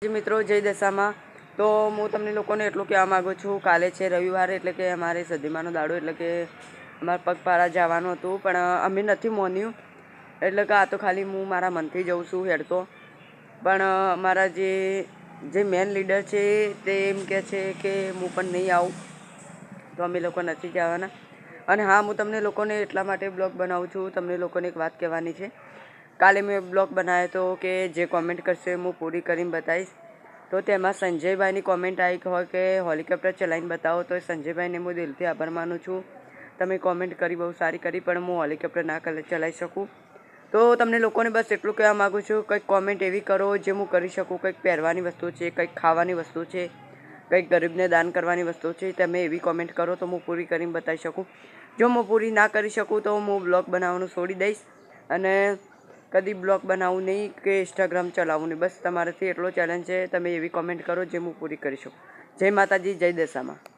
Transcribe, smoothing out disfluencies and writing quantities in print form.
મિત્રો જય દશામાં તો હું તમને લોકોને એટલું કહેવા માગું છું, કાલે છે રવિવાર એટલે કે અમારે સદીમાનો દાડો એટલે કે અમારે પગપાળા જવાનું હતું, પણ અમે નથી માન્યું. એટલે કે આ તો ખાલી હું મારા મનથી જઉં છું હેડતો, પણ મારા જે મેન લીડર છે તે એમ કહે છે કે હું પણ નહીં આવું, તો અમે લોકો નથી જવાના. અને હા, હું તમને લોકોને એટલા માટે બ્લોગ બનાવું છું, તમને લોકોને એક વાત કહેવાની છે. કાલે મેં બ્લોગ બનાવ્યો હતો કે જે કોમેન્ટ કરશે હું પૂરી કરીને બતાવીશ. તો તેમાં સંજયભાઈની કોમેન્ટ આવી હોય કે હેલિકોપ્ટર ચલાવીને બતાવો, તો સંજયભાઈને હું દિલથી આભાર માનું છું. તમે કોમેન્ટ કરી બહુ સારી કરી, પણ હું હેલિકોપ્ટર ના ચલાવી શકું. તો તમને લોકોને બસ એટલું કહેવા માગું છું, કંઈક કોમેન્ટ એવી કરો જે હું કરી શકું. કંઈક પહેરવાની વસ્તુ છે, કંઈક ખાવાની વસ્તુ છે, કંઈક ગરીબને દાન કરવાની વસ્તુ છે, તમે એવી કોમેન્ટ કરો તો હું પૂરી કરીને બતાવી શકું. જો હું પૂરી ના કરી શકું તો હું બ્લોગ બનાવવાનું છોડી દઈશ અને કદી બ્લોગ બનાવવું નહીં કે ઇન્સ્ટાગ્રામ ચલાવવું નહીં. બસ તમારાથી એટલો ચેલેન્જ છે, તમે એવી કોમેન્ટ કરો જે હું પૂરી કરી શકું. જય માતાજી, જય દશામાં.